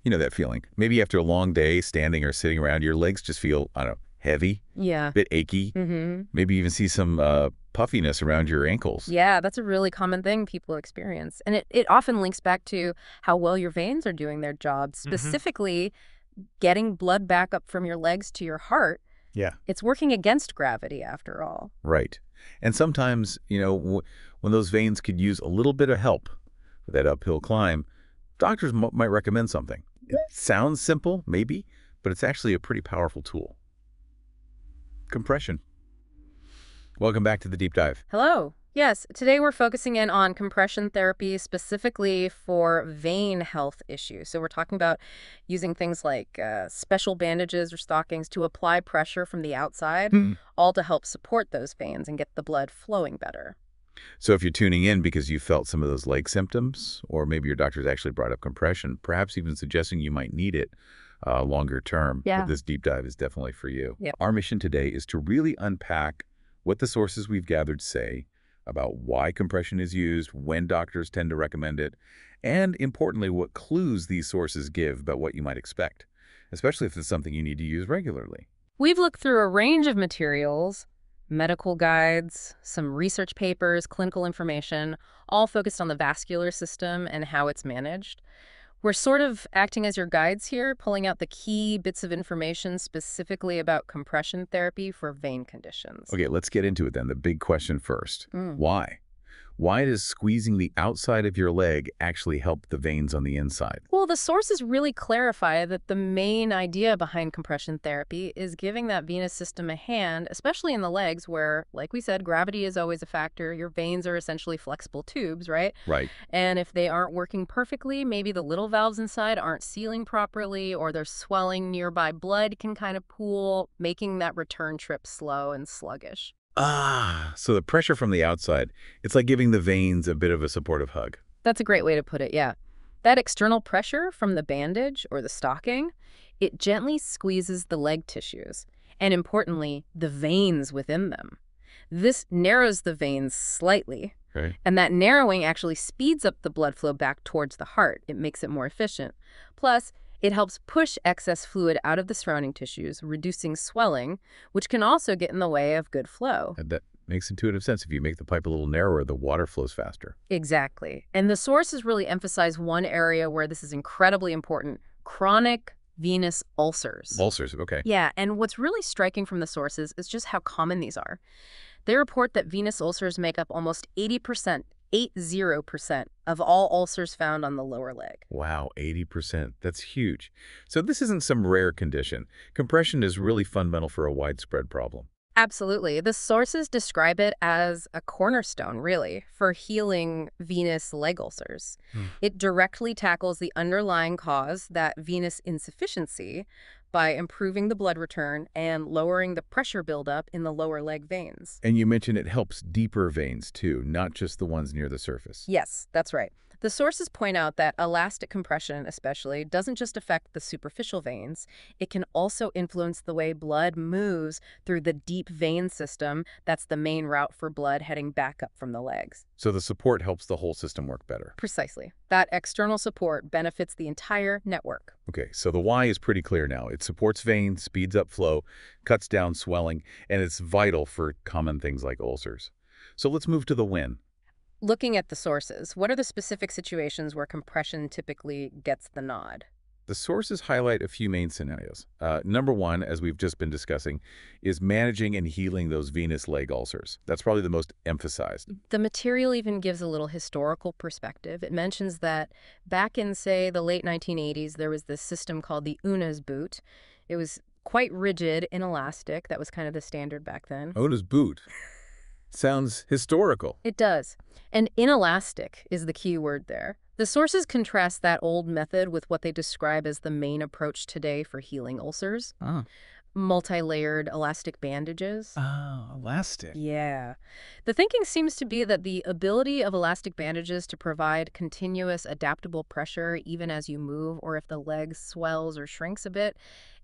You know that feeling. Maybe after a long day standing or sitting around, your legs just feel, I don't know, heavy, Yeah. a bit achy. Maybe even see some puffiness around your ankles. Yeah, that's a really common thing people experience. And it often links back to how well your veins are doing their job, specifically getting blood back up from your legs to your heart. Yeah. It's working against gravity, after all. Right. And sometimes, when those veins could use a little bit of help with that uphill climb, doctors might recommend something. It sounds simple, maybe, but it's actually a pretty powerful tool. Compression. Welcome back to the deep dive. Hello. Yes, today we're focusing in on compression therapy specifically for vein health issues. So we're talking about using things like special bandages or stockings to apply pressure from the outside, all to help support those veins and get the blood flowing better. So if you're tuning in because you felt some of those leg symptoms, or maybe your doctor's actually brought up compression, perhaps even suggesting you might need it longer term, Yeah. this deep dive is definitely for you. Yep. Our mission today is to really unpack what the sources we've gathered say about why compression is used, when doctors tend to recommend it, and importantly, what clues these sources give about what you might expect, especially if it's something you need to use regularly. We've looked through a range of materials, medical guides, some research papers, clinical information, all focused on the vascular system and how it's managed. We're sort of acting as your guides here, pulling out the key bits of information specifically about compression therapy for vein conditions. Okay, let's get into it then. The big question first. Mm. Why? Why does squeezing the outside of your leg actually help the veins on the inside? Well, the sources really clarify that the main idea behind compression therapy is giving that venous system a hand, especially in the legs where, like we said, gravity is always a factor. Your veins are essentially flexible tubes, right? Right. And if they aren't working perfectly, maybe the little valves inside aren't sealing properly or there's swelling nearby, blood can kind of pool, making that return trip slow and sluggish. So the pressure from the outside, it's like giving the veins a bit of a supportive hug. That's a great way to put it, yeah. That external pressure from the bandage or the stocking, it gently squeezes the leg tissues, and importantly, the veins within them. This narrows the veins slightly, Okay. and that narrowing actually speeds up the blood flow back towards the heart. It makes it more efficient. Plus, it helps push excess fluid out of the surrounding tissues, reducing swelling, which can also get in the way of good flow. And that makes intuitive sense. If you make the pipe a little narrower, the water flows faster. Exactly. And the sources really emphasize one area where this is incredibly important: chronic venous ulcers. Ulcers, okay. Yeah, and what's really striking from the sources is just how common these are. They report that venous ulcers make up almost 80%, 80% of all ulcers found on the lower leg. Wow, 80%. That's huge. So this isn't some rare condition. Compression is really fundamental for a widespread problem. Absolutely. The sources describe it as a cornerstone, really, for healing venous leg ulcers. It directly tackles the underlying cause, that venous insufficiency, by improving the blood return and lowering the pressure buildup in the lower leg veins. And you mentioned it helps deeper veins too, not just the ones near the surface. Yes, that's right. The sources point out that elastic compression, especially, doesn't just affect the superficial veins. It can also influence the way blood moves through the deep vein system. That's the main route for blood heading back up from the legs. So the support helps the whole system work better. Precisely. That external support benefits the entire network. Okay, so the why is pretty clear now. It supports veins, speeds up flow, cuts down swelling, and it's vital for common things like ulcers. So let's move to the when. Looking at the sources, what are the specific situations where compression typically gets the nod? The sources highlight a few main scenarios. Number one, as we've just been discussing, is managing and healing those venous leg ulcers. That's probably the most emphasized. The material even gives a little historical perspective. It mentions that back in, say, the late 1980s, there was this system called the Una's boot. It was quite rigid, inelastic. That was kind of the standard back then. Ona's boot. Sounds historical. It does. And inelastic is the key word there. The sources contrast that old method with what they describe as the main approach today for healing ulcers. Oh. Multi-layered elastic bandages. Oh, elastic. Yeah. The thinking seems to be that the ability of elastic bandages to provide continuous adaptable pressure even as you move, or if the leg swells or shrinks a bit,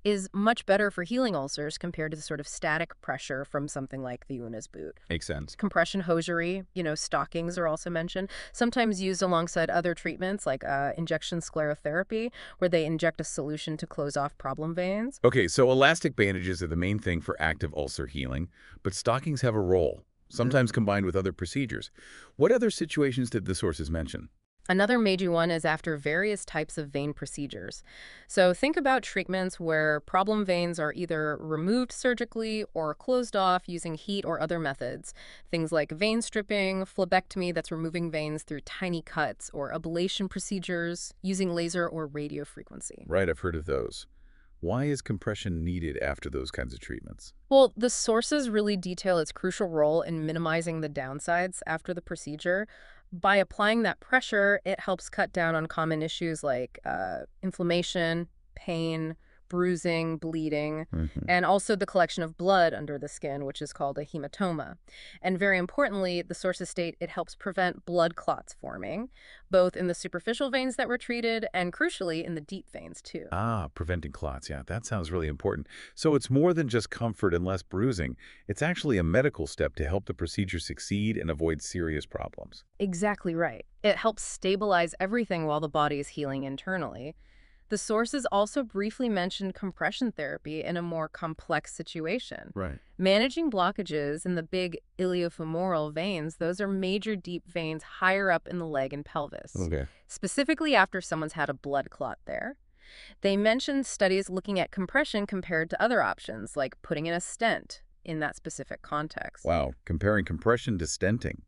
is much better for healing ulcers compared to the sort of static pressure from something like the Una's boot. Makes sense. Compression hosiery, stockings are also mentioned, sometimes used alongside other treatments like injection sclerotherapy, where they inject a solution to close off problem veins. Okay, so elastic bandages are the main thing for active ulcer healing, but stockings have a role, sometimes combined with other procedures. What other situations did the sources mention? Another major one is after various types of vein procedures. So think about treatments where problem veins are either removed surgically or closed off using heat or other methods. Things like vein stripping, phlebectomy, that's removing veins through tiny cuts, or ablation procedures using laser or radio frequency. Right, I've heard of those. Why is compression needed after those kinds of treatments? Well, the sources really detail its crucial role in minimizing the downsides after the procedure. By applying that pressure, it helps cut down on common issues like inflammation, pain, bruising, bleeding, and also the collection of blood under the skin, which is called a hematoma. And very importantly, the sources state it helps prevent blood clots forming, both in the superficial veins that were treated and, crucially, in the deep veins, too. Ah, preventing clots. Yeah, that sounds really important. So it's more than just comfort and less bruising. It's actually a medical step to help the procedure succeed and avoid serious problems. Exactly right. It helps stabilize everything while the body is healing internally. The sources also briefly mentioned compression therapy in a more complex situation. Right. Managing blockages in the big iliofemoral veins, those are major deep veins higher up in the leg and pelvis, Okay. specifically after someone's had a blood clot there. They mentioned studies looking at compression compared to other options, like putting in a stent in that specific context. Wow, comparing compression to stenting.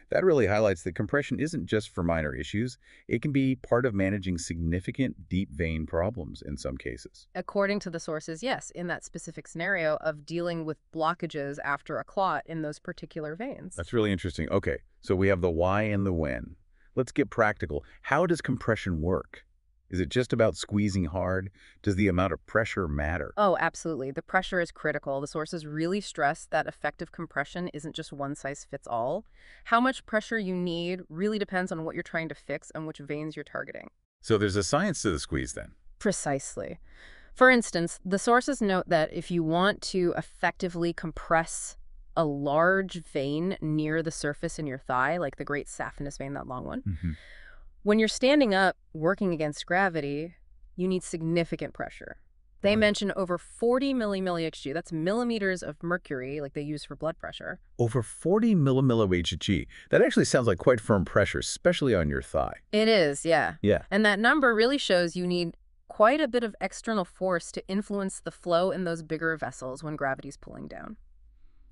That really highlights that compression isn't just for minor issues. It can be part of managing significant deep vein problems in some cases. According to the sources, yes, in that specific scenario of dealing with blockages after a clot in those particular veins. That's really interesting. Okay, so we have the why and the when. Let's get practical. How does compression work? Is it just about squeezing hard? Does the amount of pressure matter? Oh, absolutely. The pressure is critical. The sources really stress that effective compression isn't just one size fits all. How much pressure you need really depends on what you're trying to fix and which veins you're targeting. So there's a science to the squeeze then. Precisely. For instance, the sources note that if you want to effectively compress a large vein near the surface in your thigh, like the great saphenous vein, that long one, when you're standing up, working against gravity, you need significant pressure. They mention over 40 millimilli-HG. That's millimeters of mercury, like they use for blood pressure. Over 40 millimilli-HG. That actually sounds like quite firm pressure, especially on your thigh. It is, yeah. Yeah. And that number really shows you need quite a bit of external force to influence the flow in those bigger vessels when gravity's pulling down.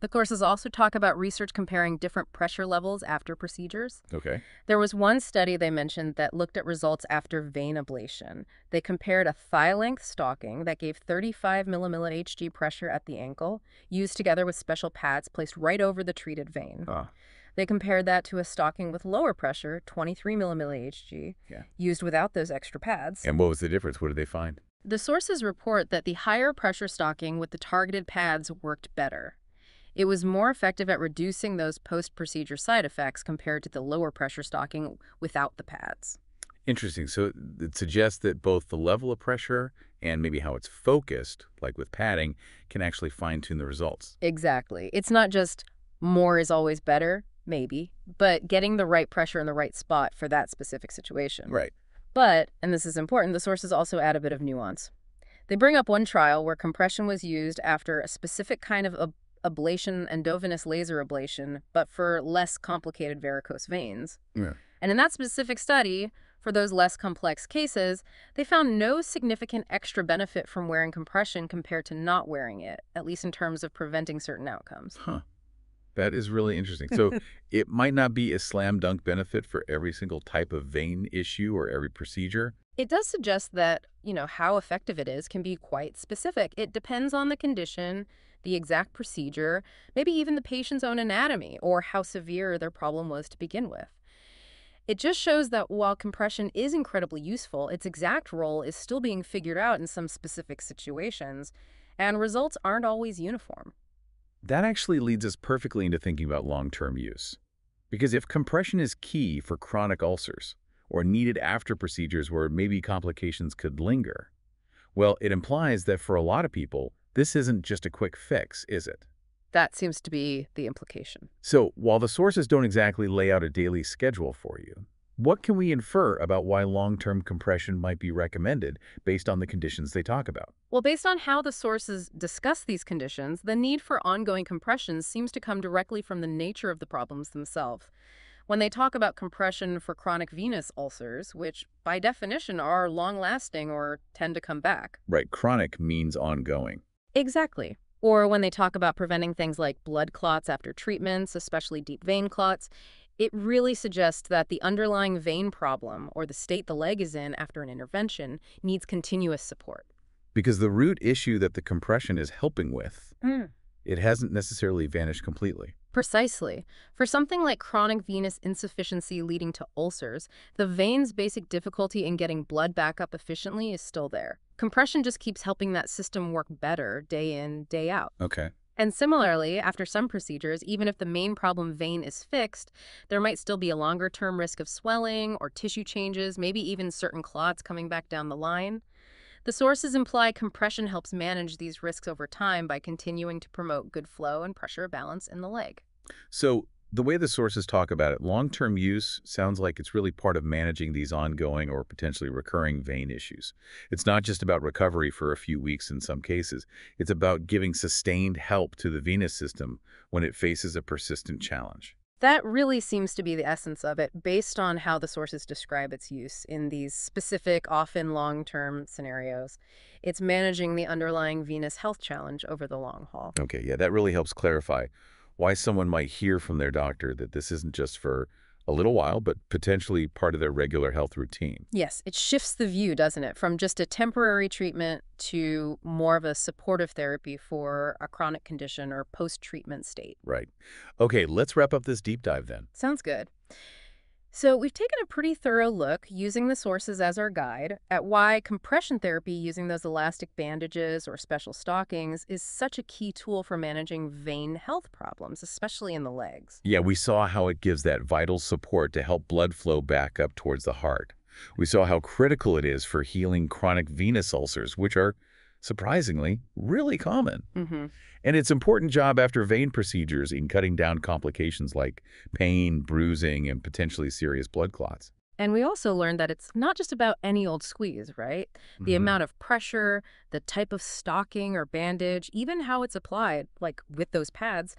The courses also talk about research comparing different pressure levels after procedures. Okay. There was one study they mentioned that looked at results after vein ablation. They compared a thigh-length stocking that gave 35 millimilli-HG pressure at the ankle, used together with special pads placed right over the treated vein. They compared that to a stocking with lower pressure, 23 millimilli-HG, used without those extra pads. And what was the difference? What did they find? The sources report that the higher pressure stocking with the targeted pads worked better. It was more effective at reducing those post-procedure side effects compared to the lower pressure stocking without the pads. Interesting. So it suggests that both the level of pressure and maybe how it's focused, like with padding, can actually fine-tune the results. Exactly. It's not just more is always better, maybe, but getting the right pressure in the right spot for that specific situation. Right. But, and this is important, the sources also add a bit of nuance. They bring up one trial where compression was used after a specific kind of ablation, endovenous laser ablation, but for less complicated varicose veins. Yeah. And in that specific study, for those less complex cases, they found no significant extra benefit from wearing compression compared to not wearing it, at least in terms of preventing certain outcomes. Huh. That is really interesting. So it might not be a slam dunk benefit for every single type of vein issue or every procedure. It does suggest that, how effective it is can be quite specific. It depends on the condition, the exact procedure, maybe even the patient's own anatomy or how severe their problem was to begin with. It just shows that while compression is incredibly useful, its exact role is still being figured out in some specific situations, and results aren't always uniform. That actually leads us perfectly into thinking about long-term use. Because if compression is key for chronic ulcers, or needed after procedures where maybe complications could linger, Well, it implies that for a lot of people, this isn't just a quick fix, is it? That seems to be the implication. So, while the sources don't exactly lay out a daily schedule for you, what can we infer about why long-term compression might be recommended based on the conditions they talk about? Well, based on how the sources discuss these conditions, the need for ongoing compression seems to come directly from the nature of the problems themselves. When they talk about compression for chronic venous ulcers, which by definition are long-lasting or tend to come back. Right, chronic means ongoing. Exactly. Or when they talk about preventing things like blood clots after treatments, especially deep vein clots, it really suggests that the underlying vein problem or the state the leg is in after an intervention needs continuous support. Because the root issue that the compression is helping with, it hasn't necessarily vanished completely. Precisely. For something like chronic venous insufficiency leading to ulcers, the vein's basic difficulty in getting blood back up efficiently is still there. Compression just keeps helping that system work better day in, day out. Okay. And similarly, after some procedures, even if the main problem vein is fixed, there might still be a longer-term risk of swelling or tissue changes, maybe even certain clots coming back down the line. The sources imply compression helps manage these risks over time by continuing to promote good flow and pressure balance in the leg. So the way the sources talk about it, long-term use sounds like it's really part of managing these ongoing or potentially recurring vein issues. It's not just about recovery for a few weeks in some cases. It's about giving sustained help to the venous system when it faces a persistent challenge. That really seems to be the essence of it, based on how the sources describe its use in these specific, often long-term scenarios. It's managing the underlying venous health challenge over the long haul. Okay, yeah, that really helps clarify why someone might hear from their doctor that this isn't just for a little while, but potentially part of their regular health routine. Yes, it shifts the view, doesn't it, from just a temporary treatment to more of a supportive therapy for a chronic condition or post-treatment state. Right. Okay, let's wrap up this deep dive then. Sounds good. So we've taken a pretty thorough look, using the sources as our guide, at why compression therapy using those elastic bandages or special stockings is such a key tool for managing vein health problems, especially in the legs. Yeah, we saw how it gives that vital support to help blood flow back up towards the heart. We saw how critical it is for healing chronic venous ulcers, which are, surprisingly, really common. And its important job after vein procedures in cutting down complications like pain, bruising, and potentially serious blood clots. And we also learned that it's not just about any old squeeze, right? The amount of pressure, the type of stocking or bandage, even how it's applied, like with those pads,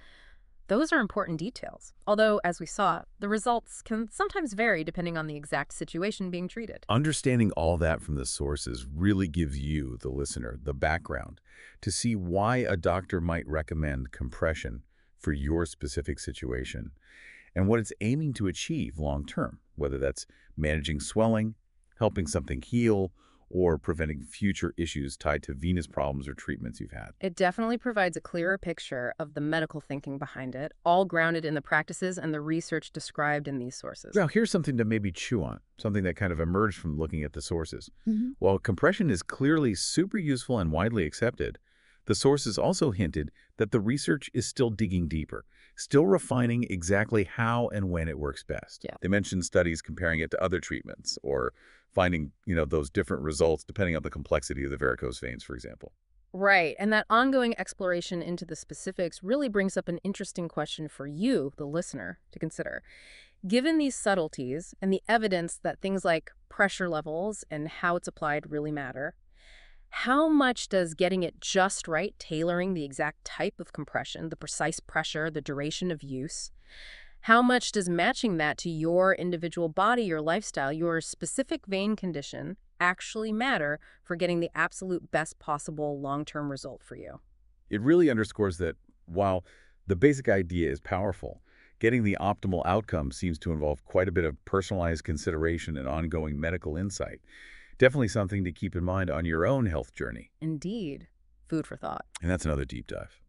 those are important details. Although, as we saw, the results can sometimes vary depending on the exact situation being treated. Understanding all that from the sources really gives you, the listener, the background to see why a doctor might recommend compression for your specific situation and what it's aiming to achieve long term, whether that's managing swelling, helping something heal, or preventing future issues tied to venous problems or treatments you've had. It definitely provides a clearer picture of the medical thinking behind it, all grounded in the practices and the research described in these sources. Now, here's something to maybe chew on, something that kind of emerged from looking at the sources. While compression is clearly super useful and widely accepted, the sources also hinted that the research is still digging deeper, still refining exactly how and when it works best. Yeah. They mentioned studies comparing it to other treatments or finding, those different results depending on the complexity of the varicose veins, for example. Right, and that ongoing exploration into the specifics really brings up an interesting question for you, the listener, to consider. Given these subtleties and the evidence that things like pressure levels and how it's applied really matter, how much does getting it just right, tailoring the exact type of compression, the precise pressure, the duration of use, how much does matching that to your individual body, your lifestyle, your specific vein condition actually matter for getting the absolute best possible long-term result for you? It really underscores that while the basic idea is powerful, getting the optimal outcome seems to involve quite a bit of personalized consideration and ongoing medical insight. Definitely something to keep in mind on your own health journey. Indeed. Food for thought. And that's another deep dive.